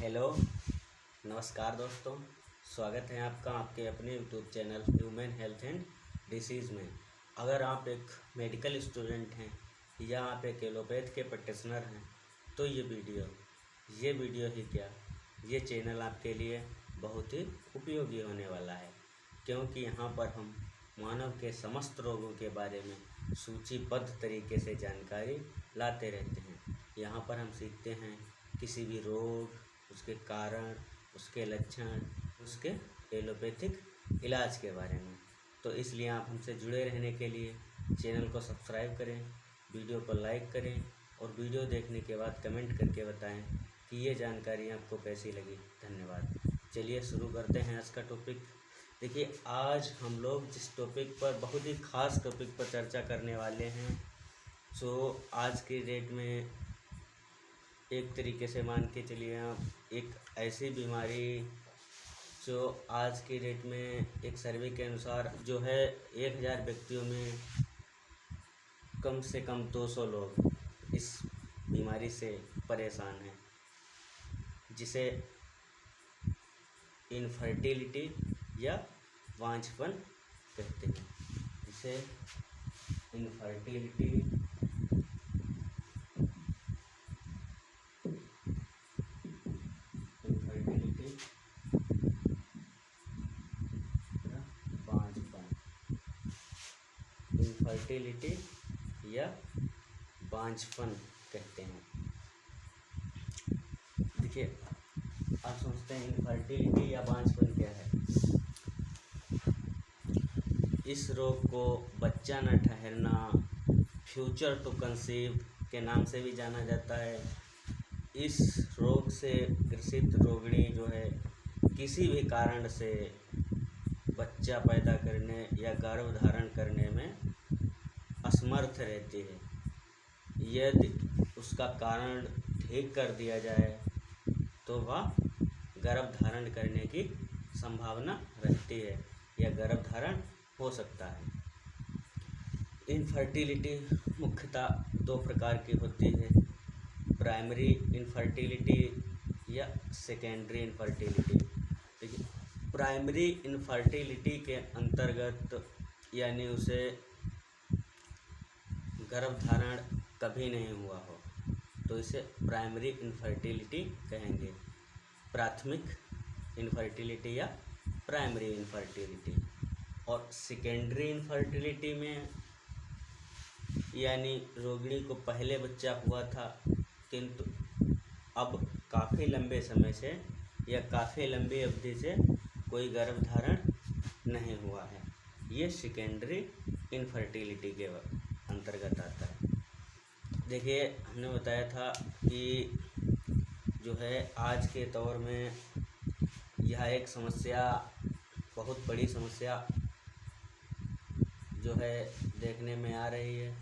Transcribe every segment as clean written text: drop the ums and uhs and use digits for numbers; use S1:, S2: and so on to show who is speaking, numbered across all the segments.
S1: Hello, नमस्कार दोस्तों। स्वागत है आपका आपके अपने YouTube channel human health and disease में। अगर आप एक मेडिकल स्टूडेंट हैं या आप एक एलोपैथ के प्रैक्टिशनर हैं तो ये वीडियो ही क्या, ये चैनल आपके लिए बहुत ही उपयोगी होने वाला है, क्योंकि यहाँ पर हम मानव के समस्त रोगों के बारे में सूचीबद्ध तरीके से जानकारी लाते रहते हैं। यहाँ पर हम सीखते हैं किसी भी रोग, उसके कारण, उसके लक्षण, उसके एलोपैथिक इलाज के बारे में। तो इसलिए आप हमसे जुड़े रहने के लिए चैनल को सब्सक्राइब करें, वीडियो को लाइक करें और वीडियो देखने के बाद कमेंट करके बताएं कि ये जानकारी आपको कैसी लगी। धन्यवाद। चलिए शुरू करते हैं आज का टॉपिक। देखिए, आज हम लोग जिस टॉपिक पर, बहुत ही ख़ास टॉपिक पर चर्चा करने वाले हैं, सो आज के डेट में एक तरीके से मान के चलिए आप, एक ऐसी बीमारी जो आज की डेट में एक सर्वे के अनुसार जो है 1000 व्यक्तियों में कम से कम 200 लोग इस बीमारी से परेशान हैं, जिसे इनफर्टिलिटी या बांझपन कहते हैं। जिसे इनफर्टिलिटी इनफर्टिलिटी या बांझपन कहते हैं। देखिए, आप सोचते हैं इनफर्टिलिटी या बांझपन क्या है। इस रोग को बच्चा न ठहरना, फ्यूचर टू कंसीव के नाम से भी जाना जाता है। इस रोग से ग्रसित रोगिणी जो है किसी भी कारण से बच्चा पैदा करने या गर्भ धारण करने में असमर्थ रहती है। यदि उसका कारण ठीक कर दिया जाए तो वह गर्भ धारण करने की संभावना रहती है या गर्भ धारण हो सकता है। इनफर्टिलिटी मुख्यतः 2 प्रकार की होती है, प्राइमरी इनफर्टिलिटी या सेकेंडरी इनफर्टिलिटी। देखिए, प्राइमरी इनफर्टिलिटी के अंतर्गत यानी उसे गर्भ धारण कभी नहीं हुआ हो तो इसे प्राइमरी इनफर्टिलिटी कहेंगे। प्राथमिक इनफर्टिलिटी या प्राइमरी इनफर्टिलिटी। और सेकेंडरी इनफर्टिलिटी में यानी रोगिणी को पहले बच्चा हुआ था किंतु अब काफ़ी लंबे समय से या काफ़ी लंबी अवधि से कोई गर्भ धारण नहीं हुआ है, ये सेकेंडरी इनफर्टिलिटी के अंतर्गत आता है। देखिए, हमने बताया था कि जो है आज के दौर में यह एक समस्या, बहुत बड़ी समस्या जो है देखने में आ रही है।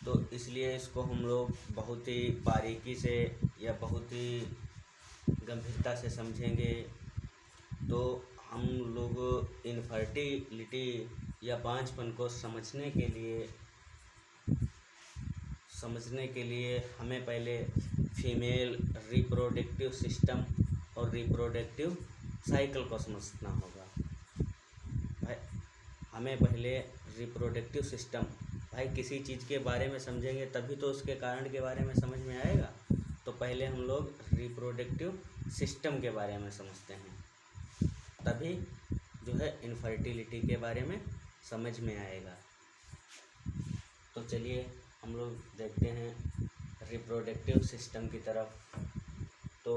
S1: तो इसलिए इसको हम लोग बहुत ही बारीकी से या बहुत ही गंभीरता से समझेंगे। तो हम लोग इनफर्टिलिटी या बांझपन को समझने के लिए हमें पहले फीमेल रिप्रोडक्टिव सिस्टम और रिप्रोडक्टिव साइकिल को समझना होगा। भाई, हमें पहले रिप्रोडक्टिव सिस्टम, भाई किसी चीज़ के बारे में समझेंगे तभी तो उसके कारण के बारे में समझ में आएगा। तो पहले हम लोग रिप्रोडक्टिव सिस्टम के बारे में समझते हैं, तभी जो है इनफर्टिलिटी के बारे में समझ में आएगा। तो चलिए हम लोग देखते हैं रिप्रोडक्टिव सिस्टम की तरफ। तो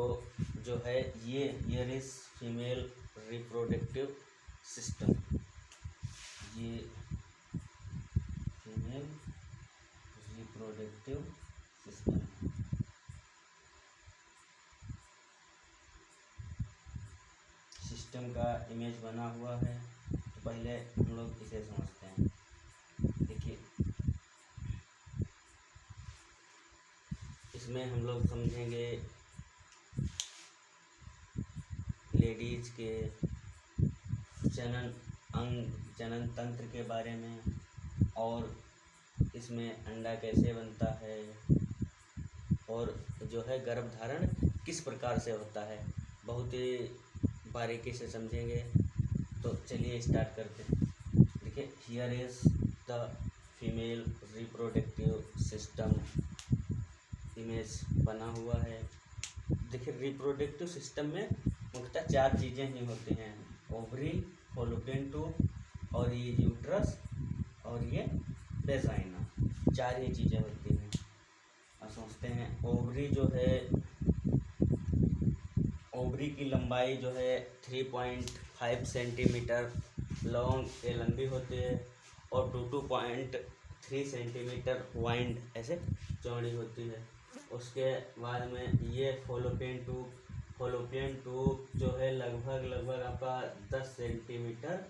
S1: जो है ये इज फीमेल रिप्रोडक्टिव सिस्टम, ये फीमेल रिप्रोडक्टिव सिस्टम। सिस्टम का इमेज बना हुआ है, तो पहले हम लोग इसे समझते हैं। देखिए, इसमें हम लोग समझेंगे लेडीज के जनन तंत्र के बारे में, और इसमें अंडा कैसे बनता है और जो है गर्भ धारण किस प्रकार से होता है बहुत ही बारीकी से समझेंगे। तो चलिए स्टार्ट करते हैं। देखिए, here is the female reproductive system image बना हुआ है। देखिए, रिप्रोडक्टिव सिस्टम में मुख्यतः 4 चीज़ें ही होती हैं, ओवरी, फॉलोपियन ट्यूब और ये यूट्रस और ये वेजाइना, 4 ही चीज़ें होती हैं। अब सोचते हैं, ओवरी जो है, ओवरी की लंबाई जो है 3.5 सेंटीमीटर लॉन्ग ये लंबी होती है और 2.3 सेंटीमीटर वाइड ऐसे चौड़ी होती है। उसके बाद में ये फॉलोपियन ट्यूब जो है लगभग आपका 10 सेंटीमीटर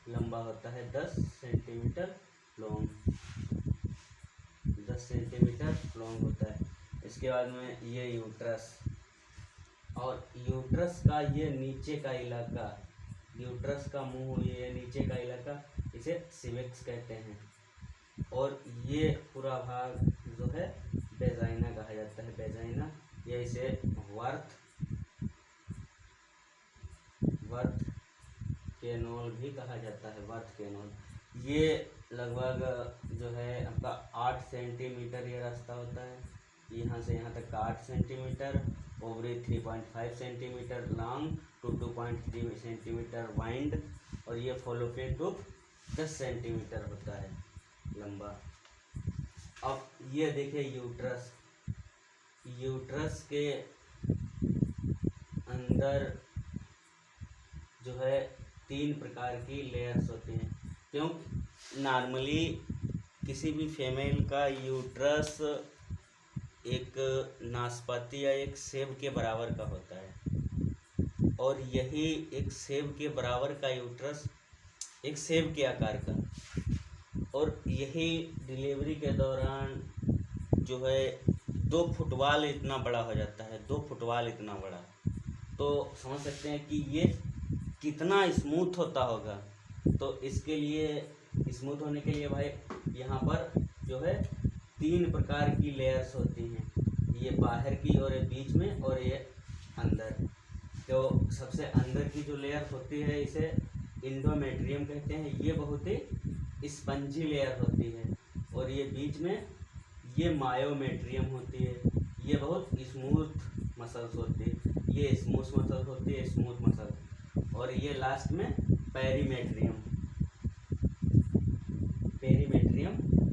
S1: लंबा होता है, 10 सेंटीमीटर लॉन्ग, 10 सेंटीमीटर लॉन्ग होता है। इसके बाद में ये यूट्रस, और यूट्रस का ये नीचे का इलाका, यूट्रस का मुंह, ये नीचे का इलाका, इसे सिविक्स कहते हैं। और ये पूरा भाग जो है वेजाइना कहा जाता है, वेजाइना, या इसे वर्थ केनोल भी कहा जाता है, वर्थ केनोल। ये लगभग जो है आपका 8 सेंटीमीटर ये रास्ता होता है, यहाँ से यहाँ तक का 8 centimetre, ovary 3.5 centimetre long, 2.3 centimetre wide, और ये फॉलोपियन ट्यूब 10 सेंटीमीटर होता है लंबा। अब ये देखिए यूट्रस, यूट्रस के अंदर जो है 3 प्रकार की लेयर्स होती हैं। क्योंकि नॉर्मली किसी भी फीमेल का यूट्रस एक नाशपाती या एक सेब के बराबर का होता है, और यही एक सेब के बराबर का यूट्रस, एक सेब के आकार का, और यही डिलीवरी के दौरान जो है 2 फुटबॉल इतना बड़ा हो जाता है, 2 फुटबॉल इतना बड़ा। तो समझ सकते हैं कि ये कितना स्मूथ होता होगा। तो इसके लिए, स्मूथ होने के लिए भाई यहाँ पर जो है 3 प्रकार की लेयर्स होती हैं, ये बाहर की और ये बीच में और ये अंदर। तो सबसे अंदर की जो लेयर होती है इसे इंडोमेट्रियम कहते हैं, ये बहुत ही स्पंजी लेयर होती है। और ये बीच में ये मायोमेट्रियम होती है, ये बहुत स्मूथ मसल्स होती है, ये स्मूथ मसल्स होती है, स्मूथ मसल। और ये लास्ट में पेरीमेट्रियम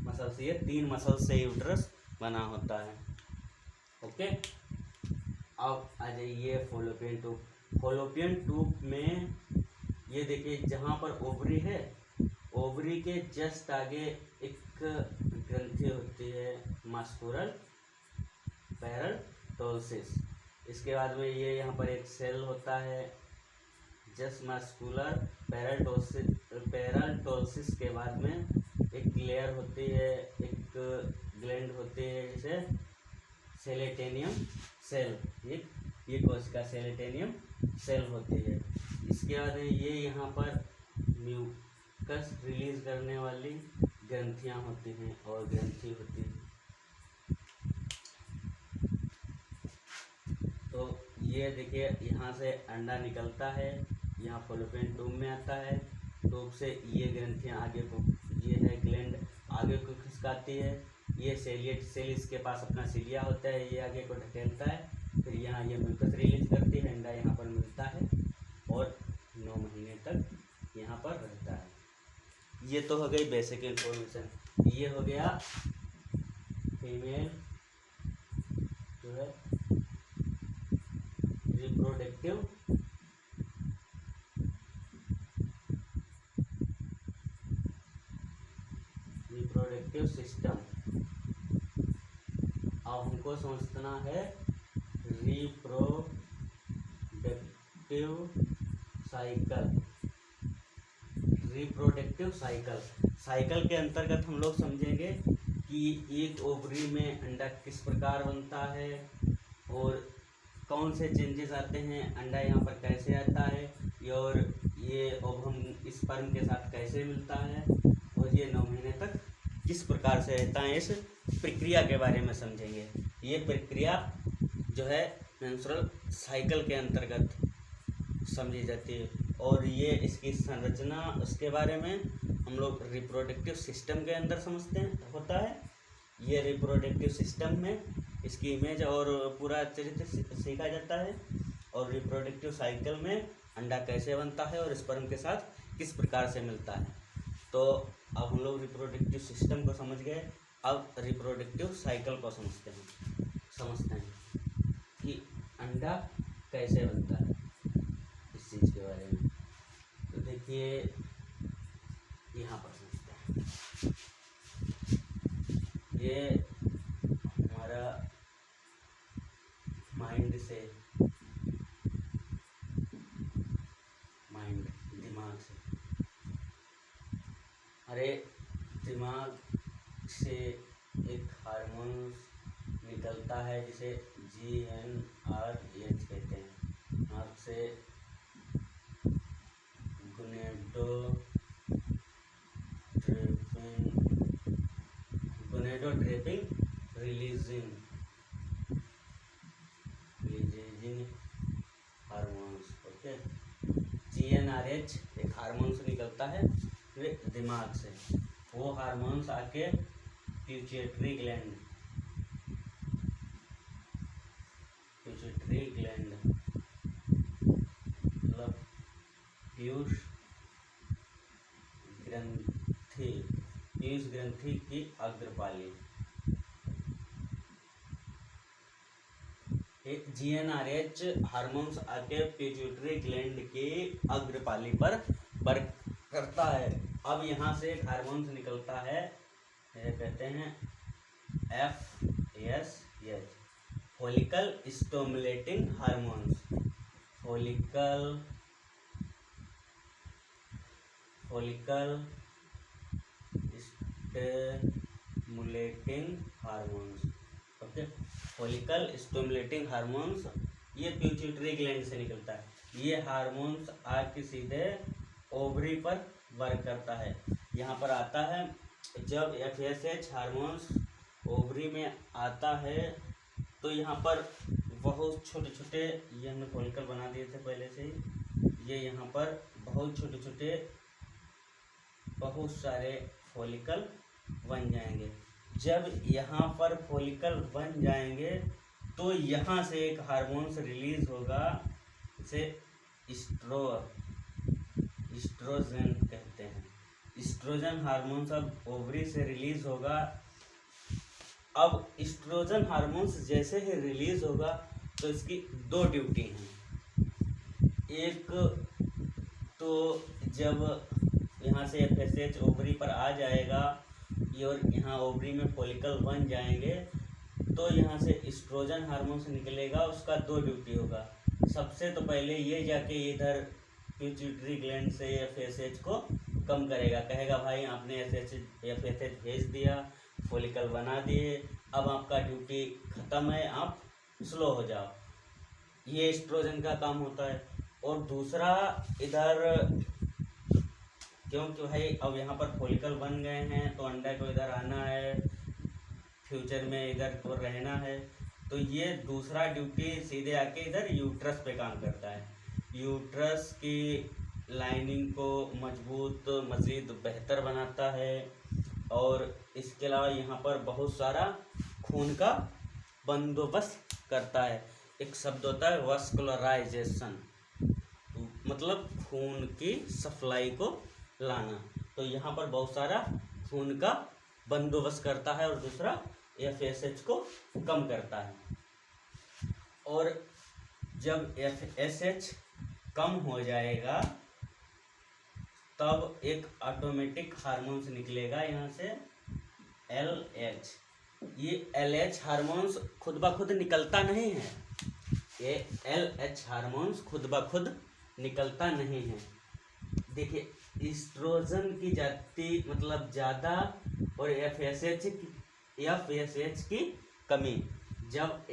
S1: मसल्स, ये 3 मसल्स से यूट्रस बना होता है। ओके, अब आ जाइए फॉलोपियन ट्यूब। फॉलोपियन ट्यूब में ये देखिए, जहाँ पर ओवरी है, ओवरी के जस्ट आगे एक ग्रंथि होती है, मस्कुलर पैराटोल्सिस। इसके बाद में ये यहाँ पर एक सेल होता है, जस्ट मस्कुलर पैराटोल्सिस के बाद में एक लेयर होती है, एक ग्लैंड होती है, जिसे सेलेटेनियम सेल, ये कोशिका सेलेटेनियम सेल होती है। इसके बाद ये यहाँ पर म्यूकस रिलीज करने वाली ग्रंथियाँ होती हैं और ग्रंथि होती है। तो ये देखिए, यहाँ से अंडा निकलता है, यहाँ फॉलोपियन ट्यूब में आता है, ट्यूब से ये ग्रंथियाँ आगे को, ये है ग्लैंड, आगे को खिसकाती है, ये सेलिएट सेल, इसके पास अपना सिलिया होता है, ये आगे को ढकेलता है, फिर यहाँ ये म्यूकस रिलीज करती है, अंडा यहाँ पर मिलता है और 9 महीने तक यहाँ पर रहता है। ये तो हो गई बेसिक इन्फॉर्मेशन। ये हो गया फीमेल जो है रिप्रोडक्टिव सिस्टम। अब हमको समझना है रिप्रोडक्टिव साइकिल। रिप्रोडक्टिव साइकिल के अंतर्गत हम लोग समझेंगे कि एक ओवरी में अंडा किस प्रकार बनता है और कौन से चेंजेस आते हैं, अंडा यहाँ पर कैसे आता है, और ये ओवम स्पर्म के साथ कैसे मिलता है, और ये 9 महीने तक किस प्रकार से रहता है, इस प्रक्रिया के बारे में समझेंगे। ये प्रक्रिया जो है मेंस्ट्रुअल साइकिल के अंतर्गत समझी जाती है। और ये इसकी संरचना, उसके बारे में हम लोग रिप्रोडक्टिव सिस्टम के अंदर समझते हैं होता है। ये रिप्रोडक्टिव सिस्टम में इसकी इमेज और पूरा चरित्र सीखा जाता है। और रिप्रोडक्टिव साइकिल में अंडा कैसे बनता है और स्पर्म के साथ किस प्रकार से मिलता है। तो अब हम लोग रिप्रोडक्टिव सिस्टम को समझ गए, अब रिप्रोडक्टिव साइकिल को समझते हैं कि अंडा कैसे बनता है, इस चीज़ के बारे में। तो देखिए यहाँ पर समझते हैं। ये हमारा दिमाग से, अरे दिमाग से एक हार्मोन निकलता है जिसे GnRH कहते हैं। आँख से gonadotropin releasing hormones. Okay, GnRH एक हार्मोन से निकलता है दिमाग से। वो हार्मोन्स आके पिट्यूटरी ग्लैंड मतलब पीयूष ग्रंथि की अग्रपाली। GnRH हार्मोन्स आके पिट्यूटरी ग्लैंड की अग्रपाली पर वर्क करता है। अब यहाँ से एक हार्मोन्स निकलता है, कहते हैं FSH, follicle stimulating hormones. Follicle stimulating hormones. Okay, follicle stimulating hormones ये पिट्यूटरी ग्लैंड से निकलता है। ये हार्मोन्स आके सीधे ओवरी पर वर्क करता है। यहाँ पर आता है, जब FSH हार्मोन्स ओवरी में आता है तो यहाँ पर बहुत छोटे छोटे, ये हमने फॉलिकल बना दिए थे पहले से ही, ये यहाँ पर बहुत छोटे छोटे बहुत सारे फॉलिकल बन जाएंगे। जब यहाँ पर फॉलिकल बन जाएंगे तो यहाँ से एक हार्मोन्स रिलीज होगा, इसे इस्ट्रोजन कहते हैं। इस्ट्रोजन हार्मोन्स अब ओवरी से रिलीज होगा। अब इस्ट्रोजन हार्मोन्स जैसे ही रिलीज होगा तो इसकी दो ड्यूटी हैं। एक तो जब यहाँ से FSH ओवरी पर आ जाएगा और यहाँ ओवरी में फॉलिकल बन जाएंगे तो यहाँ से इस्ट्रोजन हार्मोन्स निकलेगा, उसका दो ड्यूटी होगा। सबसे तो पहले ये जाके इधर पिट्यूटरी ग्लैंड से FSH को कम करेगा, कहेगा भाई आपने FSH भेज दिया, फॉलिकल बना दिए, अब आपका ड्यूटी ख़त्म है, आप स्लो हो जाओ। ये एस्ट्रोजन का काम होता है। और दूसरा इधर, क्योंकि भाई अब यहाँ पर फॉलिकल बन गए हैं तो अंडा को इधर आना है, फ्यूचर में इधर तो रहना है, तो ये दूसरा ड्यूटी सीधे आके इधर यूट्रस पे काम करता है। यूट्रस की लाइनिंग को मजबूत मज़ीद बेहतर बनाता है। और इसके अलावा यहाँ पर बहुत सारा खून का बंदोबस्त करता है। एक शब्द होता है वस्कुलराइजेशन, मतलब खून की सप्लाई को लाना। तो यहाँ पर बहुत सारा खून का बंदोबस्त करता है और दूसरा FSH को कम करता है। और जब FSH कम हो जाएगा तब एक ऑटोमेटिक हार्मोन्स निकलेगा यहाँ से LH। ये LH हार्मोन्स खुद ब खुद निकलता नहीं है, ये LH हार्मोन्स खुद ब खुद निकलता नहीं है। देखिए, एस्ट्रोजन की जाति मतलब ज़्यादा और FSH की कमी। जब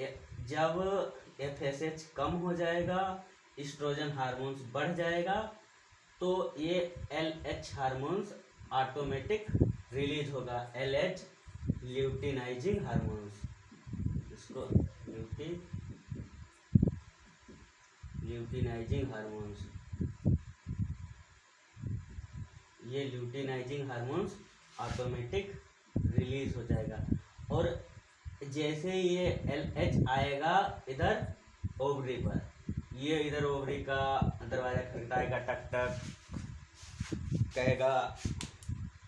S1: FSH कम हो जाएगा, एस्ट्रोजन हार्मोन्स बढ़ जाएगा, तो ये LH हार्मोन्स ऑटोमेटिक रिलीज होगा। LH ल्यूटिनाइजिंग हार्मोन्स, इसको ल्यूटिनाइजिंग हार्मोन्स। ये ल्यूटिनाइजिंग हार्मोन्स ऑटोमेटिक रिलीज हो जाएगा। और जैसे ये LH आएगा इधर ओवरी पर, ये इधर ओवरी का दरवाजा खटखटाएगा, टक टक कहेगा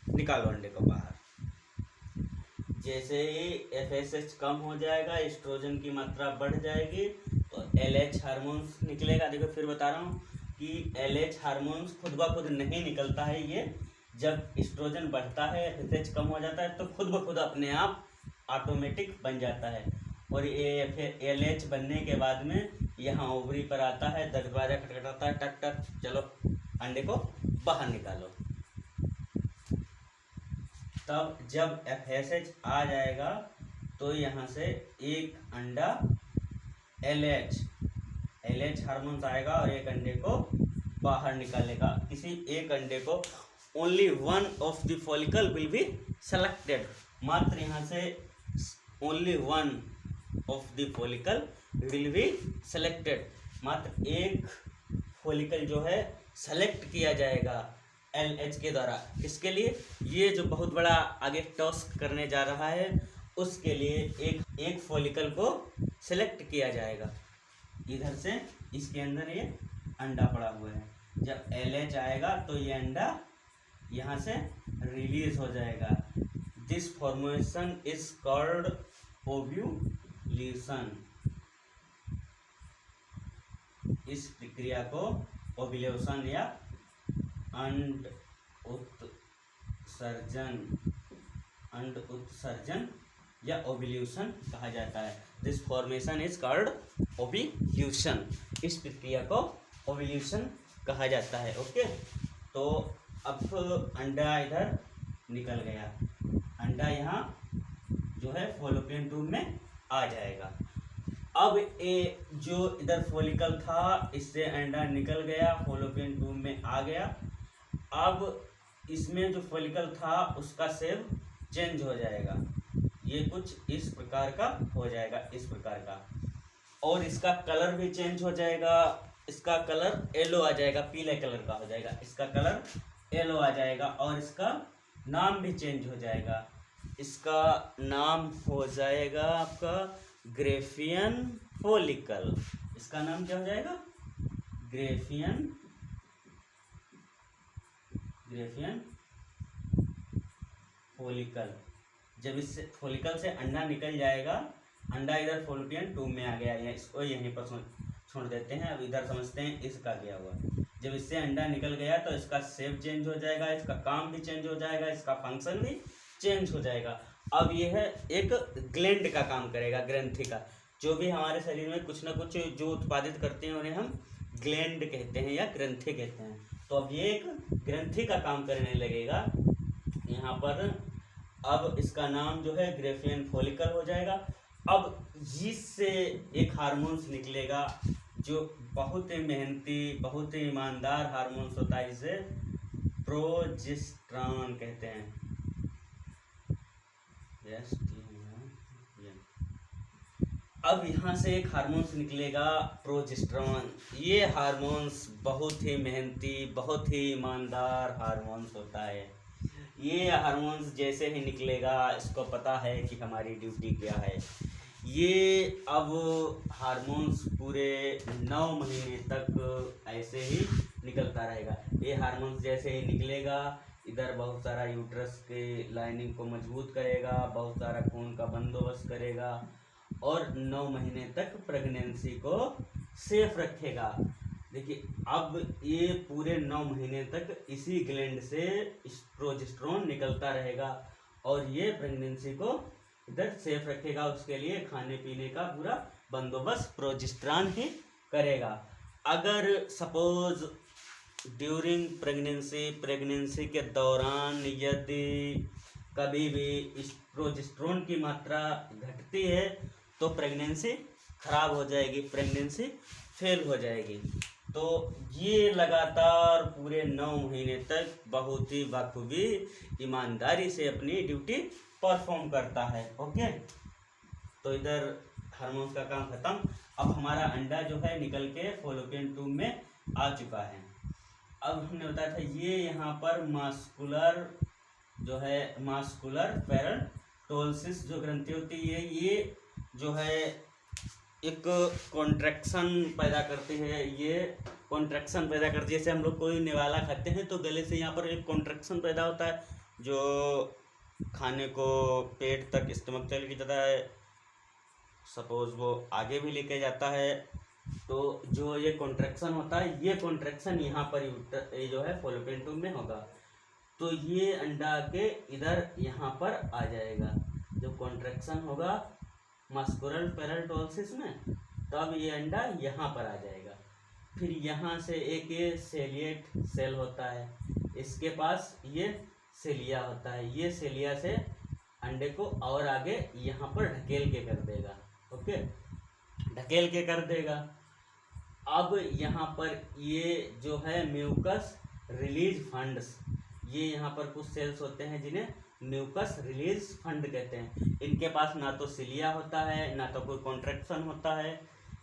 S1: निकालो अंडे को बाहर। जैसे ही FSH कम हो जाएगा, एस्ट्रोजन की मात्रा बढ़ जाएगी, तो LH हार्मोन्स निकलेगा। देखो फिर बता रहा हूँ कि LH हार्मोन्स खुद ब खुद नहीं निकलता है, ये जब एस्ट्रोजन बढ़ता है, FSH कम हो जाता है, तो खुद ब खुद अपने आप ऑटोमेटिक बन जाता है। और ये फिर LH बनने के बाद में यहाँ ओवरी पर आता है, दरवाजा खटखटाता है, टक टक चलो अंडे को बाहर निकालो। तब जब FSH आ जाएगा तो यहाँ से एक अंडा LH हार्मोन्स आएगा और एक अंडे को बाहर निकालेगा। किसी एक अंडे को only one of the follicle will be selected, मात्र यहाँ से only one of the follicle will be selected, मात्र एक फॉलिकल जो है सेलेक्ट किया जाएगा LH के द्वारा। किसके लिए? ये जो बहुत बड़ा आगे टास्क करने जा रहा है उसके लिए एक फॉलिकल को सेलेक्ट किया जाएगा। इधर से इसके अंदर ये अंडा पड़ा हुआ है, जब LH आएगा तो ये अंडा यहाँ से रिलीज हो जाएगा। This formation is called ovulation. इस प्रक्रिया को ओव्यूलेशन या अंड उत्सर्जन या ओव्यूलेशन कहा जाता है। This formation is called ovulation. इस प्रक्रिया को ओव्यूलेशन कहा जाता है। ओके, तो अब अंडा इधर निकल गया, अंडा यहाँ जो है फॉलोपियन ट्यूब में आ जाएगा। अब ये जो इधर फॉलिकल था इससे अंडा निकल गया, फॉलोपियन ट्यूब में आ गया। अब इसमें जो फॉलिकल था उसका शेप चेंज हो जाएगा, ये कुछ इस प्रकार का हो जाएगा, इस प्रकार का, और इसका कलर भी चेंज हो जाएगा। इसका कलर येलो आ जाएगा, पीले कलर का हो जाएगा, इसका कलर येलो आ जाएगा। और इसका नाम भी चेंज हो जाएगा, इसका नाम हो जाएगा आपका ग्रेफियन फॉलिकल। इसका नाम क्या हो जाएगा? Graafian follicle. जब इस फॉलिकल से अंडा निकल जाएगा, अंडा इधर फॉलोपियन ट्यूब में आ गया है, इसको यहीं पर छोड़ देते हैं। अब इधर समझते हैं इसका क्या हुआ। जब इससे अंडा निकल गया तो इसका शेप चेंज हो जाएगा, इसका काम भी चेंज हो जाएगा, इसका फंक्शन भी चेंज हो जाएगा। अब ये है एक ग्लैंड का काम करेगा, ग्रंथि का। जो भी हमारे शरीर में कुछ ना कुछ जो उत्पादित करते हैं उन्हें हम ग्लैंड कहते हैं या ग्रंथि कहते हैं। तो अब ये एक ग्रंथि का काम करने लगेगा यहाँ पर। अब इसका नाम जो है ग्रेफियन फॉलिकल हो जाएगा। अब जिससे एक हार्मोन्स निकलेगा जो बहुत ही मेहनती, बहुत ही ईमानदार हार्मोन्स होता है, इसे प्रोजेस्टेरॉन कहते हैं। अब यहाँ से एक हार्मोन्स निकलेगा प्रोजेस्टेरॉन। ये हार्मोन्स बहुत ही मेहनती, बहुत ही ईमानदार हार्मोन्स होता है। ये हार्मोन्स जैसे ही निकलेगा इसको पता है कि हमारी ड्यूटी क्या है। ये अब हार्मोन्स पूरे 9 महीने तक ऐसे ही निकलता रहेगा। ये हार्मोन्स जैसे ही निकलेगा इधर बहुत सारा यूट्रस के लाइनिंग को मजबूत करेगा, बहुत सारा खून का बंदोबस्त करेगा और 9 महीने तक प्रेगनेंसी को सेफ रखेगा। देखिए अब ये पूरे 9 महीने तक इसी ग्लैंड से प्रोजेस्टेरॉन निकलता रहेगा और ये प्रेगनेंसी को इधर सेफ रखेगा। उसके लिए खाने पीने का पूरा बंदोबस्त प्रोजेस्टेरॉन ही करेगा। अगर सपोज ड्यूरिंग प्रेगनेंसी के दौरान यदि कभी भी इस प्रोजेस्टेरॉन की मात्रा घटती है तो प्रेगनेंसी खराब हो जाएगी, प्रेगनेंसी फेल हो जाएगी। तो ये लगातार पूरे 9 महीने तक बहुत ही बखूबी ईमानदारी से अपनी ड्यूटी परफॉर्म करता है। ओके, तो इधर हार्मोन्स का काम खत्म। अब हमारा अंडा जो है निकल के फॉलोपियन ट्यूब में आ चुका है। अब हमने बताया था ये यहाँ पर मास्कुलर जो है मास्कुलर पेरेंटोलसिस जो ग्रंथि होती है ये जो है एक कॉन्ट्रैक्शन पैदा करती है। ये कॉन्ट्रैक्शन पैदा करती है, जैसे हम लोग कोई निवाला खाते हैं तो गले से यहाँ पर एक कॉन्ट्रैक्शन पैदा होता है जो खाने को पेट तक स्टमक तक लेके जाता है, सपोज वो आगे भी लेके जाता है। तो जो ये कॉन्ट्रैक्शन होता है ये कॉन्ट्रैक्शन यहाँ पर ये जो है फॉलोपियन ट्यूब में होगा। तो ये अंडा के इधर यहाँ पर आ जाएगा। जब कॉन्ट्रैक्शन होगा मस्कुलर पेरेंटोलसिस में तब ये अंडा यहाँ पर आ जाएगा। फिर यहाँ से एक ये सेलिएट सेल होता है, इसके पास ये सेलिया होता है। ये सेलिया से अंडे को और आगे यहाँ पर ढकेल के कर देगा। ओके, ढकेल के कर देगा। अब यहाँ पर ये जो है म्यूकस रिलीज फंड्स, ये यहाँ पर कुछ सेल्स होते हैं जिन्हें म्यूकस रिलीज फंड कहते हैं। इनके पास ना तो सिलिया होता है ना तो कोई कॉन्ट्रैक्शन होता है।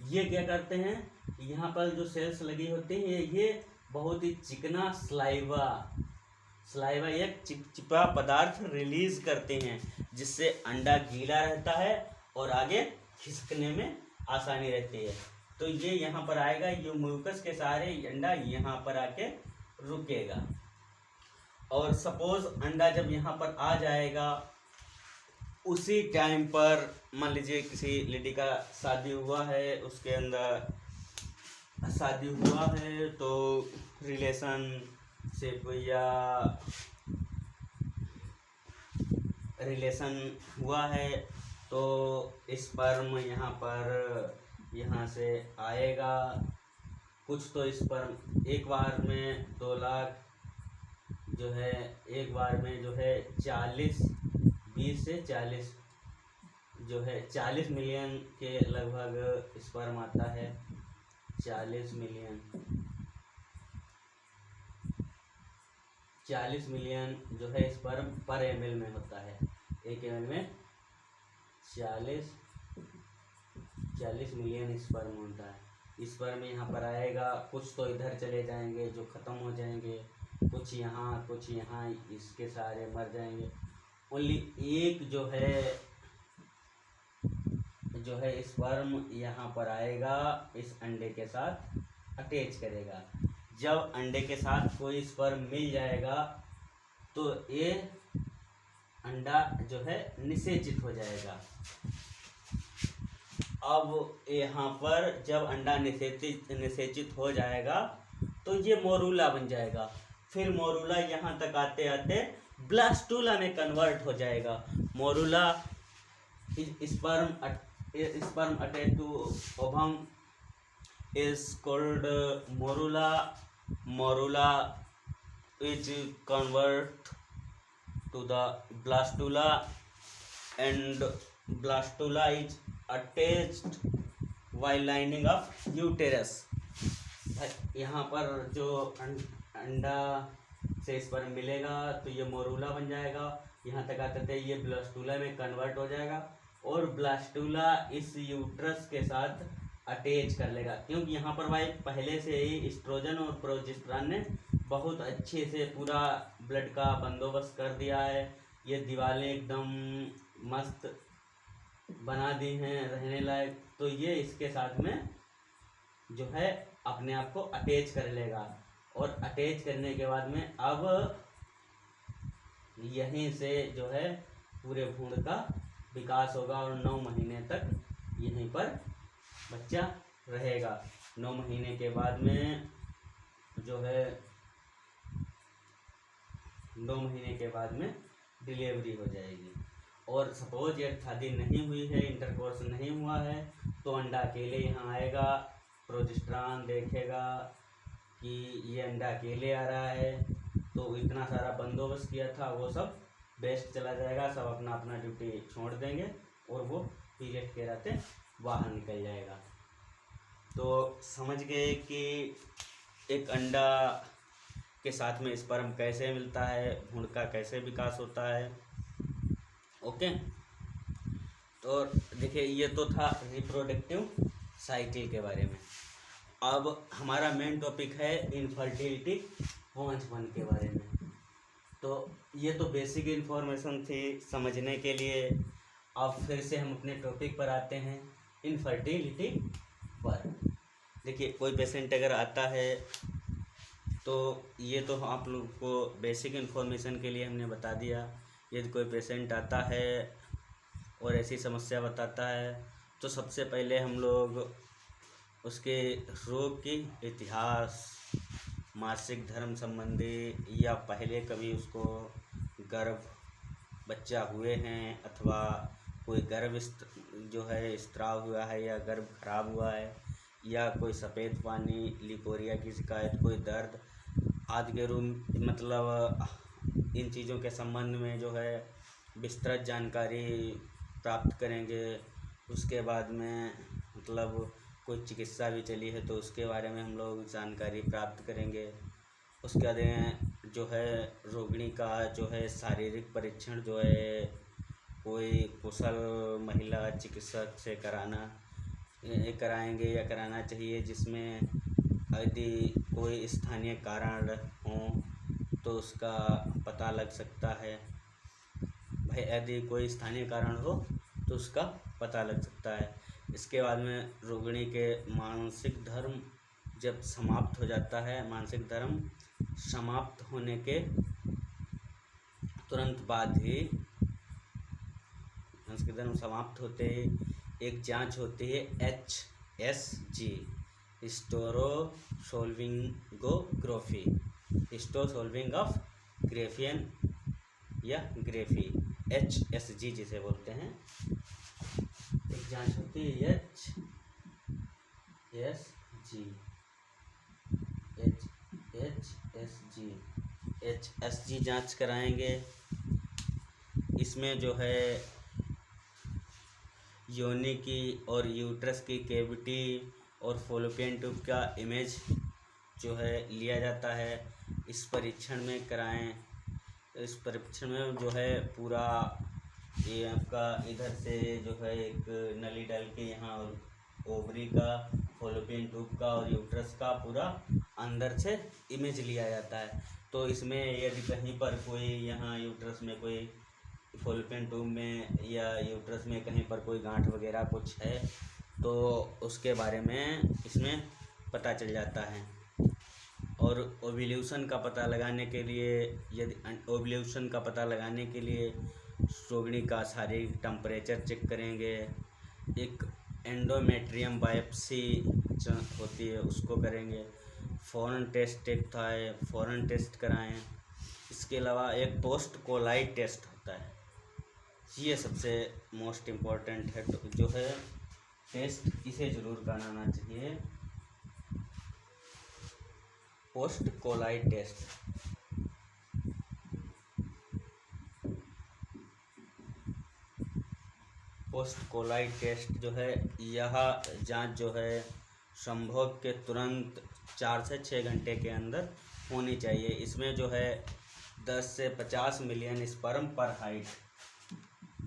S1: ये क्या करते हैं, यहाँ पर जो सेल्स लगी होती हैं ये बहुत ही चिकना स्लाइवा एक चिपचिपा पदार्थ रिलीज करते हैं जिससे अंडा गीला रहता है और आगे खिसकने में आसानी रहती है। तो ये यहाँ पर आएगा, ये म्यूकस के सहारे अंडा यहाँ पर आके रुकेगा। और सपोज अंडा जब यहाँ पर आ जाएगा उसी टाइम पर मान लीजिए किसी लेडी का शादी हुआ है, उसके अंदर शादी हुआ है तो रिलेशन हुआ है तो स्पर्म यहाँ से आएगा। कुछ तो स्पर्म एक बार में 2 लाख जो है एक बार में जो है 20 से 40 जो है 40 मिलियन के लगभग स्पर्म आता है। 40 मिलियन जो है स्पर्म पर ml में होता है। 1 ml में 40 मिलियन स्पर्म होता है। स्पर्म यहाँ पर आएगा, कुछ तो इधर चले जाएंगे जो ख़त्म हो जाएंगे, कुछ यहाँ इसके सारे मर जाएंगे। ओनली एक जो है स्पर्म यहाँ पर आएगा, इस अंडे के साथ अटैच करेगा। जब अंडे के साथ कोई स्पर्म मिल जाएगा तो ये अंडा जो है निषेचित हो जाएगा। अब यहाँ पर जब अंडा निषेचित हो जाएगा तो ये मोरूला बन जाएगा। फिर मोरूला यहाँ तक आते आते ब्लास्टूला में कन्वर्ट हो जाएगा। Morula sperm attached to ovum is called morula. Morula is convert to the blastula and blastula is attached while lining of uterus. यहाँ पर जो अंडा से स्पर्म मिलेगा तो ये मोरूला बन जाएगा। यहाँ तक आते थे ये ब्लास्टूला में कन्वर्ट हो जाएगा और ब्लास्टूला इस यूट्रस के साथ अटैच कर लेगा, क्योंकि यहाँ पर भाई पहले से ही एस्ट्रोजन और प्रोजेस्टेरॉन ने बहुत अच्छे से पूरा ब्लड का बंदोबस्त कर दिया है। ये दीवारें एकदम मस्त बना दी हैं रहने लायक। तो ये इसके साथ में जो है अपने आप को अटैच कर लेगा और अटैच करने के बाद में अब यहीं से जो है पूरे भ्रूण का विकास होगा और 9 महीने तक यहीं पर बच्चा रहेगा। 9 महीने के बाद में जो है 9 महीने के बाद में डिलीवरी हो जाएगी। और सपोज ये शादी नहीं हुई है, इंटरकोर्स नहीं हुआ है, तो अंडा अकेले यहाँ आएगा। प्रोजेस्टेरॉन देखेगा कि ये अंडा अकेले आ रहा है, तो इतना सारा बंदोबस्त किया था वो सब वेस्ट चला जाएगा। सब अपना अपना ड्यूटी छोड़ देंगे और वो पीरियड के रहते बाहर निकल जाएगा। तो समझ गए कि एक अंडा के साथ में स्पर्म कैसे मिलता है, भ्रूण का कैसे विकास होता है। ओके, तो देखिए ये तो था रिप्रोडक्टिव साइकिल के बारे में। अब हमारा मेन टॉपिक है इनफर्टिलिटी वंशवन के बारे में। तो ये तो बेसिक इन्फॉर्मेशन थी समझने के लिए। अब फिर से हम अपने टॉपिक पर आते हैं, इनफर्टिलिटी पर। देखिए, कोई पेशेंट अगर आता है तो ये तो आप लोग को बेसिक इन्फॉर्मेशन के लिए हमने बता दिया। यदि कोई पेशेंट आता है और ऐसी समस्या बताता है तो सबसे पहले हम लोग उसके रोग की इतिहास, मासिक धर्म संबंधी या पहले कभी उसको गर्भ बच्चा हुए हैं अथवा कोई गर्भ जो है स्त्राव हुआ है या गर्भ खराब हुआ है या कोई सफ़ेद पानी, लिकोरिया की शिकायत, कोई दर्द आदि के रूम मतलब इन चीज़ों के संबंध में जो है विस्तृत जानकारी प्राप्त करेंगे। उसके बाद में मतलब कोई चिकित्सा भी चली है तो उसके बारे में हम लोग जानकारी प्राप्त करेंगे। उसके बाद जो है रोगिणी का जो है शारीरिक परीक्षण जो है कोई कुशल महिला चिकित्सक से कराएंगे या कराना चाहिए, जिसमें यदि कोई स्थानीय कारण हो तो उसका पता लग सकता है। भाई यदि कोई स्थानीय कारण हो तो उसका पता लग सकता है। इसके बाद में रोगिणी के मानसिक धर्म जब समाप्त हो जाता है, मानसिक धर्म समाप्त होने के तुरंत बाद ही, मानसिक धर्म समाप्त होते ही एक जांच होती है HSG, हिस्टोरोसोल्विंगोग्राफी, हिस्टोसोल्विंगोग्राफियन या ग्रेफी, HSG जिसे बोलते हैं। एक जांच होती है HSG जांच कराएंगे। इसमें जो है योनि की और यूट्रस की कैविटी और फॉलोपियन ट्यूब का इमेज जो है लिया जाता है। इस परीक्षण में कराएं। इस परीक्षण में जो है पूरा ये आपका इधर से जो है एक नली डाल के यहाँ ओवरी का, फॉलोपियन ट्यूब का और यूट्रस का पूरा अंदर से इमेज लिया जाता है। तो इसमें यदि कहीं पर कोई यहाँ यूट्रस में कोई, फॉलोपियन ट्यूब में या यूट्रस में कहीं पर कोई गांठ वगैरह कुछ है तो उसके बारे में इसमें पता चल जाता है। और ओव्यूलेशन का पता लगाने के लिए, यदि ओव्यूलेशन का पता लगाने के लिए रोगिणी का शारीरिक टेम्परेचर चेक करेंगे। एक एंडोमेट्रियम बायोप्सी होती है उसको करेंगे। फॉरेन टेस्ट एक था, फॉरेन टेस्ट कराएं। इसके अलावा एक पोस्ट कोलाइट टेस्ट होता है, ये सबसे मोस्ट इम्पॉर्टेंट है जो है टेस्ट, इसे ज़रूर कराना चाहिए, पोस्ट कोलाइट टेस्ट। पोस्ट कोलाइट टेस्ट जो है, यह जांच जो है संभोग के तुरंत 4 से 6 घंटे के अंदर होनी चाहिए। इसमें जो है 10 से 50 मिलियन स्पर्म पर हाइट,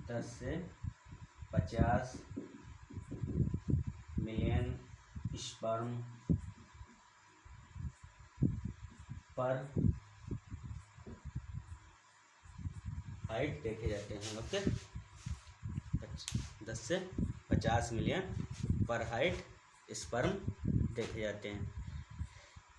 S1: 10 से 50 मिलियन स्पर्म पर हाइट देखे जाते हैं। ओके, 10 से 50 मिलियन पर हाइट स्पर्म देखे जाते हैं।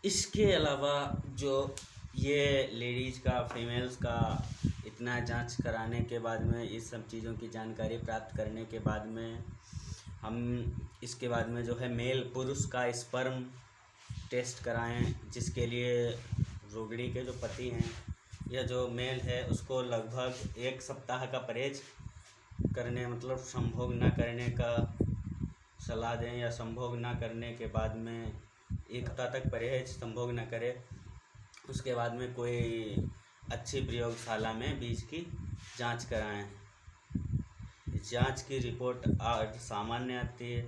S1: इसके अलावा जो ये लेडीज़ का, फीमेल्स का इतना जांच कराने के बाद में, इस सब चीज़ों की जानकारी प्राप्त करने के बाद में हम इसके बाद में जो है मेल पुरुष का स्पर्म टेस्ट कराएं, जिसके लिए रोगिणी के जो पति हैं या जो मेल है उसको लगभग 1 सप्ताह का परहेज करने, मतलब संभोग न करने का सलाह दें, या संभोग न करने के बाद में 1 हफ्ता तक परहेज, संभोग न करे। उसके बाद में कोई अच्छी प्रयोगशाला में बीज की जांच कराएं। जांच की रिपोर्ट सामान्य आती है।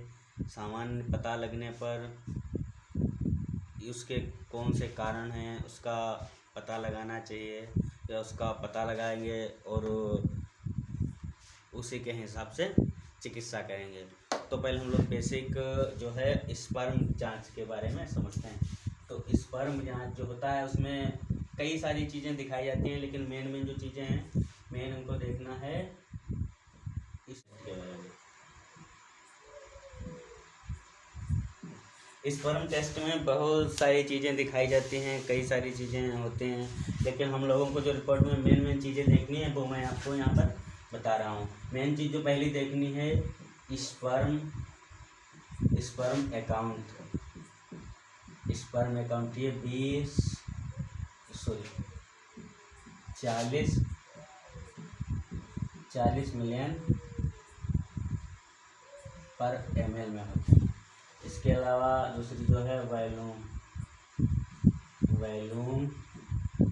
S1: सामान्य पता लगने पर उसके कौन से कारण हैं उसका पता लगाना चाहिए, या उसका पता लगाएंगे और उसी के हिसाब से चिकित्सा करेंगे। तो पहले हम लोग बेसिक जो है स्पर्म जांच के बारे में समझते हैं। तो स्पर्म जांच जो होता है उसमें कई सारी चीज़ें दिखाई जाती हैं, लेकिन मेन जो चीज़ें हैं मेन हमको देखना है इसके बारे में। स्पर्म टेस्ट में बहुत सारी चीज़ें दिखाई जाती हैं, कई सारी चीज़ें होती हैं, लेकिन हम लोगों को जो रिपोर्ट में मेन चीज़ें देखनी है वो मैं आपको यहाँ पर बता रहा हूँ। मेन चीज़ जो पहली देखनी है स्पर्म अकाउंट। स्पर्म अकाउंट ये 40 मिलियन पर ml में होते हैं। इसके अलावा दूसरी जो है वॉल्यूम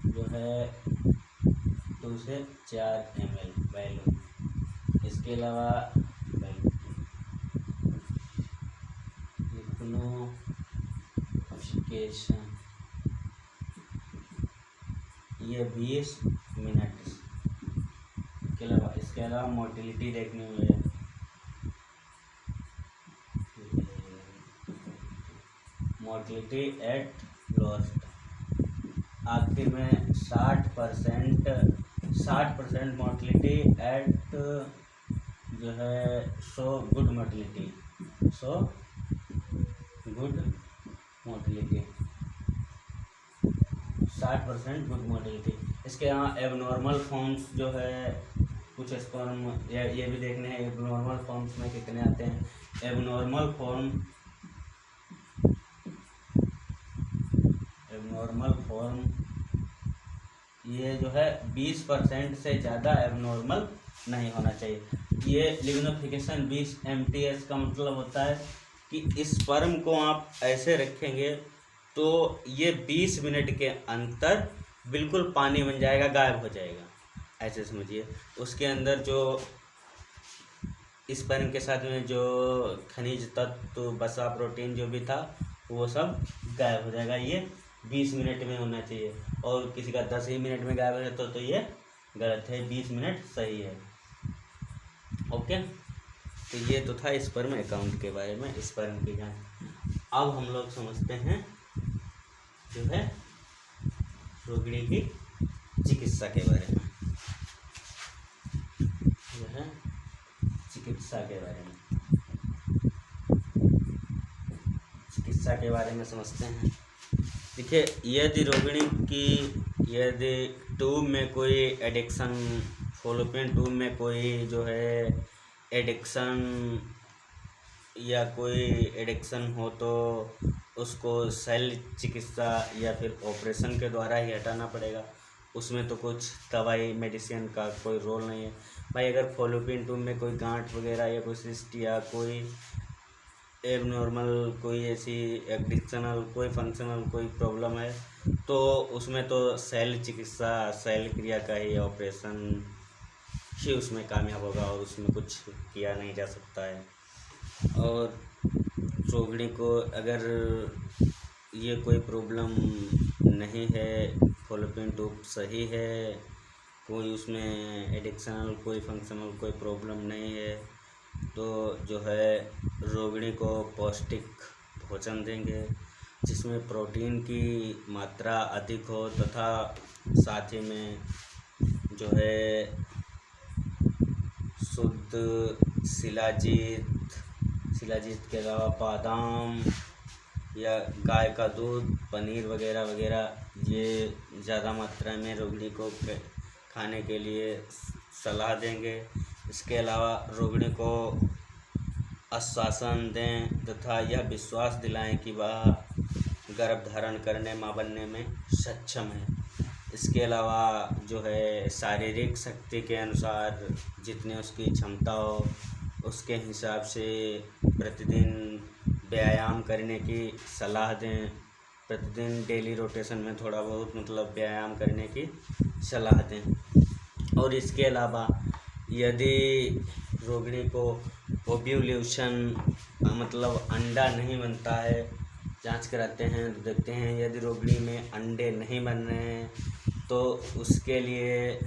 S1: जो है 2 से 4 ml वॉल्यूम। इसके अलावा लिग्नोफिकेशन ये 20 मिनट। इसके अलावा मोटिलिटी देखनी हुई है, मोटिलिटी एट लोएस्ट। आखिर में 60% मोटिलिटी एट जो है गुड मोटिलिटी 60% गुड मोटिलिटी। इसके यहाँ एबनॉर्मल फॉर्म्स जो है कुछ स्पर्म ये भी देखने हैं एबनॉर्मल फॉर्म्स में कितने आते हैं। एबनॉर्मल फॉर्म ये जो है 20% से ज़्यादा एबनॉर्मल नहीं होना चाहिए। ये लिग्निफिकेशन 20 mTs का मतलब होता है कि स्पर्म को आप ऐसे रखेंगे तो ये 20 मिनट के अंतर बिल्कुल पानी बन जाएगा, गायब हो जाएगा, ऐसे समझिए। उसके अंदर जो स्पर्म के साथ में जो खनिज तत्व वसा प्रोटीन जो भी था वो सब गायब हो जाएगा। ये 20 मिनट में होना चाहिए, और किसी का 10 ही मिनट में गायब हो जाता तो ये गलत है, 20 मिनट सही है। ओके, तो ये तो था स्पर्म अकाउंट के बारे में, स्पर्म की जांच। अब हम लोग समझते हैं जो है रोगिणी की चिकित्सा के बारे में। जो है चिकित्सा के बारे में समझते हैं। देखिए, यदि ट्यूब में कोई एडिक्शन, फॉलोपियन ट्यूब में कोई जो है एडिक्शन या कोई एडिक्शन हो तो उसको शल्य चिकित्सा या फिर ऑपरेशन के द्वारा ही हटाना पड़ेगा। उसमें तो कुछ दवाई मेडिसिन का कोई रोल नहीं है भाई। अगर फॉलोपियन ट्यूब में कोई गांठ वगैरह या कोई सिस्ट या कोई एबनॉर्मल कोई ऐसी एडिक्शनल कोई फंक्शनल कोई प्रॉब्लम है तो उसमें तो शल्य चिकित्सा, शल्य क्रिया का ही ऑपरेशन ही उसमें कामयाब होगा, और उसमें कुछ किया नहीं जा सकता है। और रोगिणी को अगर ये कोई प्रॉब्लम नहीं है, फॉलोपियन ट्यूब सही है, कोई उसमें एडिक्शनल कोई फंक्शनल कोई प्रॉब्लम नहीं है, तो जो है रोगिणी को पौष्टिक भोजन देंगे जिसमें प्रोटीन की मात्रा अधिक हो, तथा साथ ही में जो है शुद्ध शिलाजीत के अलावा बादाम या गाय का दूध, पनीर वगैरह वगैरह ये ज़्यादा मात्रा में रोगिणी को खाने के लिए सलाह देंगे। इसके अलावा रोगिणी को आश्वासन दें तथा यह विश्वास दिलाएं कि वह गर्भ धारण करने, मां बनने में सक्षम है। इसके अलावा जो है शारीरिक शक्ति के अनुसार जितने उसकी क्षमता हो उसके हिसाब से प्रतिदिन व्यायाम करने की सलाह दें। प्रतिदिन डेली रोटेशन में थोड़ा बहुत मतलब व्यायाम करने की सलाह दें। और इसके अलावा यदि रोगिणी को ओव्यूलेशन मतलब अंडा नहीं बनता है, जांच कराते हैं तो देखते हैं यदि रोगिणी में अंडे नहीं बन रहे हैं तो उसके लिए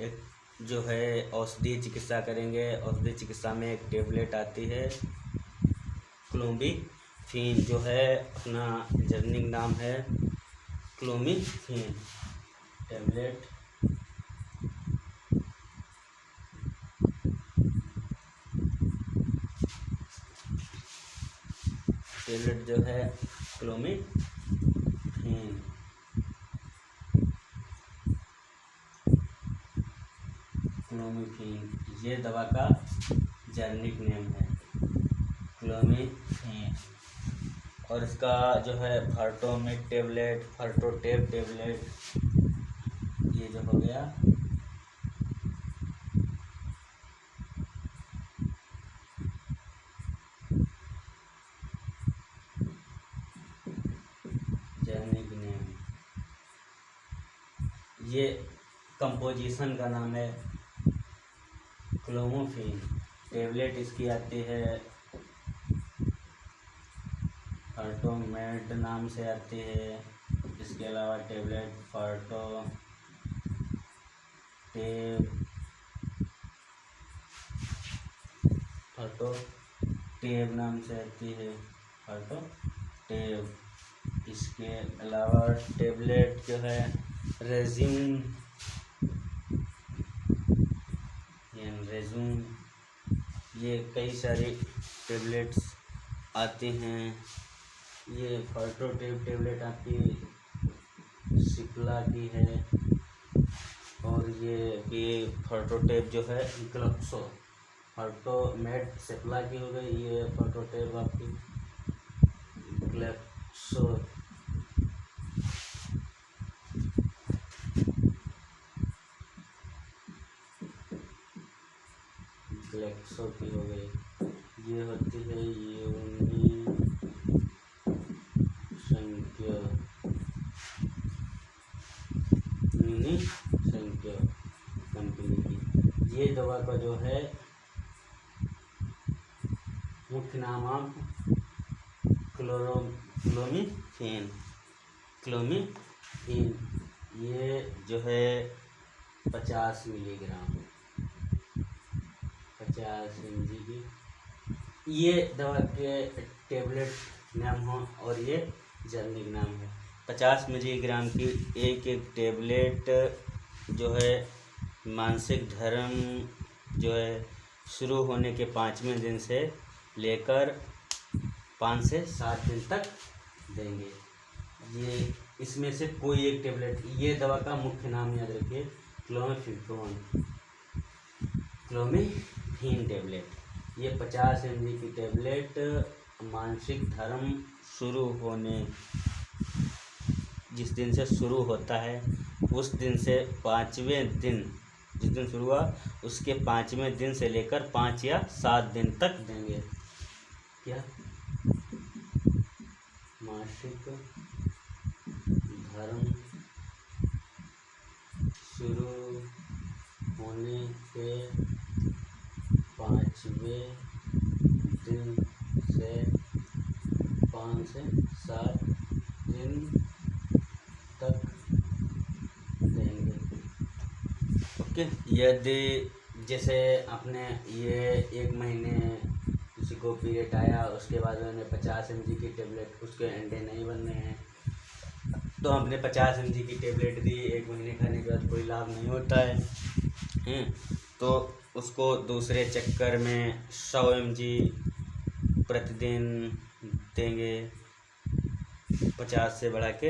S1: एक जो है औषधीय चिकित्सा करेंगे। औषधीय चिकित्सा में एक टेबलेट आती है क्लोमिफीन, जो है अपना जर्निक नाम है क्लोमिफीन टेबलेट। टेबलेट जो है क्लोमिफीन, ये दवा का जेनेरिक नेम है क्लोमिफीन। और इसका जो है फर्टोमेट टेबलेट, फर्टोटेब टेबलेट, ये जो हो गया जेनेरिक नेम। ये कंपोजिशन का नाम है क्लोमिफीन। टेबलेट इसकी आती है फर्टोमेट नाम से आती है। इसके अलावा टेबलेट फर्टोटेब नाम से आती है, फर्टोटेब। इसके अलावा टेबलेट जो है रेज्यूम, ये कई सारी टेबलेट्स आती हैं। ये फर्टोटेब टेबलेट आपकी सिप्ला की है, और ये फर्टोटेब जो है ग्लक्सो। फर्टोमेट सिप्ला की हो गई, ये फर्टोटेब आपकी ग्लक्सो की हो गई। ये होती है यूनिसंख्या कंपनी की। ये दवा का जो है मुख्य नाम आप क्लोमिफीन। ये जो है 50 मिलीग्राम, 50 mg की ये दवा के टेबलेट नाम हो, और ये जेनेरिक नाम है। 50 मिलीग्राम की एक टेबलेट जो है मानसिक धर्म जो है शुरू होने के 5वें दिन से लेकर 5 से 7 दिन तक देंगे। ये इसमें से कोई एक टेबलेट, ये दवा का मुख्य नाम याद रखिए क्लोमिफीन टेबलेट। ये 50 mg की टेबलेट मानसिक धर्म शुरू होने, जिस दिन से शुरू होता है उस दिन से 5वें दिन, जिस दिन शुरू हुआ उसके 5वें दिन से लेकर 5 या 7 दिन तक देंगे। क्या मासिक धर्म शुरू होने के 5वें दिन से 5 से 7 दिन तक देंगे। ओके। यदि जैसे आपने ये 1 महीने किसी को पीरियड आया, उसके बाद उन्हें 50 mg की टेबलेट, उसके अंडे नहीं बनने हैं, तो हमने 50 mg की टेबलेट दी, 1 महीने खाने के बाद कोई लाभ नहीं होता है, तो उसको दूसरे चक्कर में 100 mg प्रतिदिन देंगे, 50 से बढ़ा के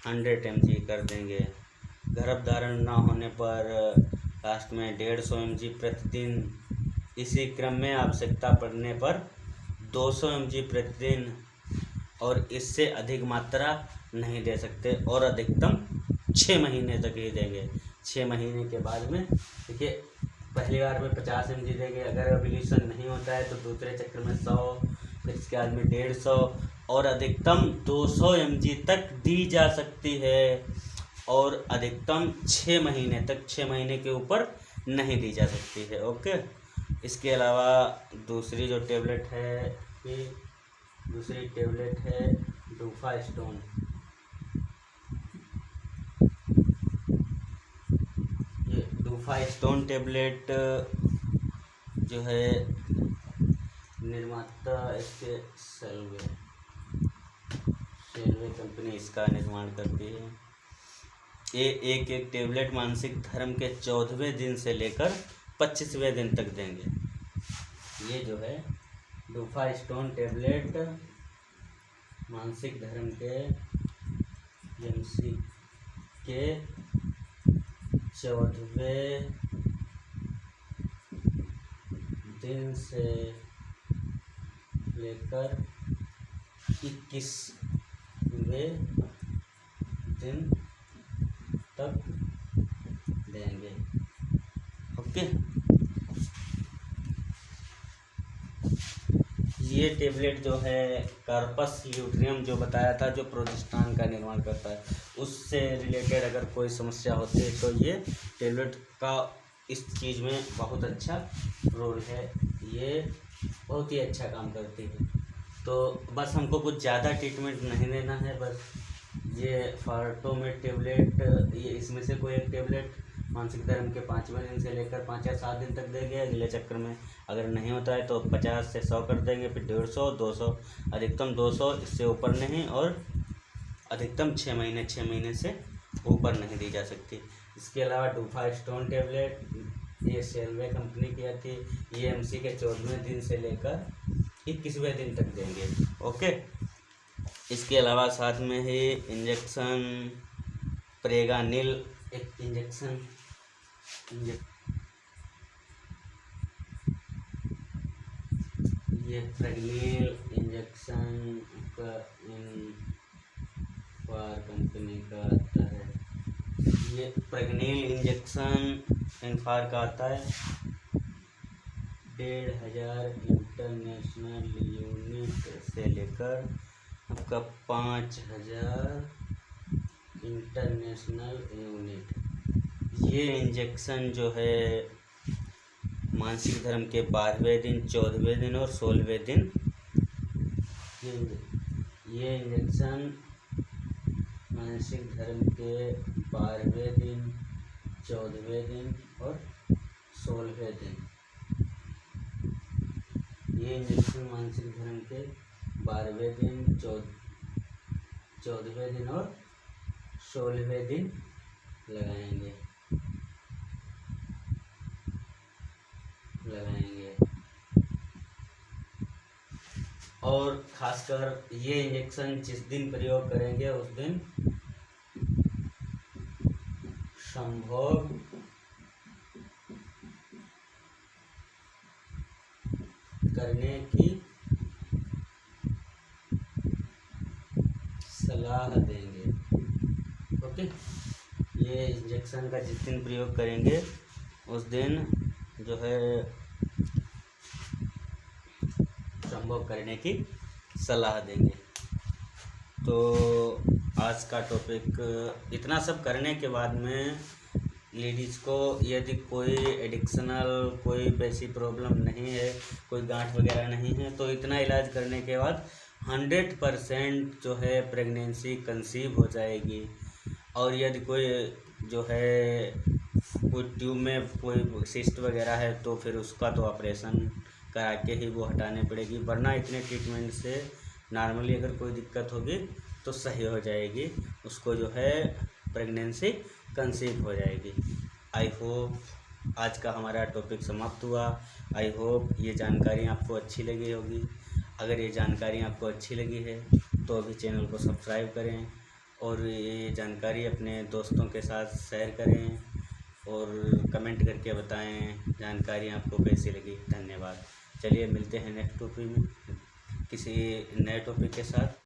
S1: 100 mg कर देंगे। गर्भधारण ना होने पर लास्ट में 150 mg प्रतिदिन। इसी क्रम में आवश्यकता पड़ने पर 200 mg प्रतिदिन, और इससे अधिक मात्रा नहीं दे सकते, और अधिकतम 6 महीने तक ही देंगे। 6 महीने के बाद में देखिए, पहली बार में 50 mg देंगे, अगर ओव्यूलेशन नहीं होता है तो दूसरे चक्र में 100, फिर इसके बाद में 150, और अधिकतम 200 mg तक दी जा सकती है, और अधिकतम 6 महीने तक, 6 महीने के ऊपर नहीं दी जा सकती है। ओके। इसके अलावा दूसरी जो टेबलेट है, दूसरी टेबलेट है डूफास्टोन। ये डूफास्टोन टेबलेट जो है निर्माता इसके सेल्वे कंपनी इसका निर्माण करती है। ये एक टेबलेट मानसिक धर्म के 14वें दिन से लेकर 25वें दिन तक देंगे। ये जो है डूफास्टोन टेबलेट मानसिक धर्म के एमसी के 14वें दिन से लेकर 21वें दिन तक देंगे। ओके, ये टेबलेट जो है कार्पस ल्यूटेरियम जो बताया था, जो प्रोजेस्टेरॉन का निर्माण करता है, उससे रिलेटेड अगर कोई समस्या होती है तो ये टेबलेट का इस चीज़ में बहुत अच्छा रोल है। ये बहुत ही अच्छा काम करती है। तो बस हमको कुछ ज़्यादा ट्रीटमेंट नहीं देना है। बस ये फार्टोमेट टेबलेट, ये इसमें से कोई एक टेबलेट मानसिक धर्म के 5वें दिन से लेकर 5 या 7 दिन तक देंगे। अगले चक्कर में अगर नहीं होता है तो 50 से 100 कर देंगे, फिर 150, 200, अधिकतम 200, इससे ऊपर नहीं, और अधिकतम 6 महीने से ऊपर नहीं दी जा सकती। इसके अलावा डूफास्टोन टेबलेट ये सेल्वे कंपनी की आती है। ये एमसी के 14वें दिन से लेकर 21वें दिन तक देंगे। ओके, इसके अलावा साथ में ही इंजेक्शन प्रेगानिल, एक इंजेक्शन ये प्रेगनील इंजेक्शन का इनफार कंपनी का आता है। ये प्रेगनील इंजेक्शन इनफार का आता है। 1500 इंटरनेशनल यूनिट से लेकर आपका 5000 इंटरनेशनल यूनिट। ये इंजेक्शन जो है मानसिक धर्म के 12वें दिन, 14वें दिन और 16वें दिन, ये इंजेक्शन मानसिक धर्म के 12वें दिन, 14वें दिन और 16वें दिन, ये इंजेक्शन मानसिक धर्म के 12वें दिन, 14वें दिन और 16वें दिन लगाएंगे। और खासकर ये इंजेक्शन जिस दिन प्रयोग करेंगे उस दिन संभोग करने की सलाह देंगे। ओके, ये इंजेक्शन का जिस दिन प्रयोग करेंगे उस दिन जो है संभव करने की सलाह देंगे। तो आज का टॉपिक इतना सब करने के बाद में लेडीज़ को यदि कोई एडिक्शनल कोई वैसी प्रॉब्लम नहीं है, कोई गांठ वगैरह नहीं है, तो इतना इलाज करने के बाद 100% जो है प्रेगनेंसी कंसीव हो जाएगी। और यदि कोई जो है कोई ट्यूब में कोई सिस्ट वगैरह है तो फिर उसका तो ऑपरेशन करा के ही वो हटाने पड़ेगी, वरना इतने ट्रीटमेंट से नॉर्मली अगर कोई दिक्कत होगी तो सही हो जाएगी, उसको जो है प्रेगनेंसी कंसीव हो जाएगी। आई होप आज का हमारा टॉपिक समाप्त हुआ। आई होप ये जानकारी आपको अच्छी लगी होगी। अगर ये जानकारी आपको अच्छी लगी है तो अभी चैनल को सब्सक्राइब करें और ये जानकारी अपने दोस्तों के साथ शेयर करें और कमेंट करके बताएं जानकारी आपको कैसी लगी। धन्यवाद। चलिए मिलते हैं नेक्स्ट टॉपिक में किसी नए टॉपिक के साथ।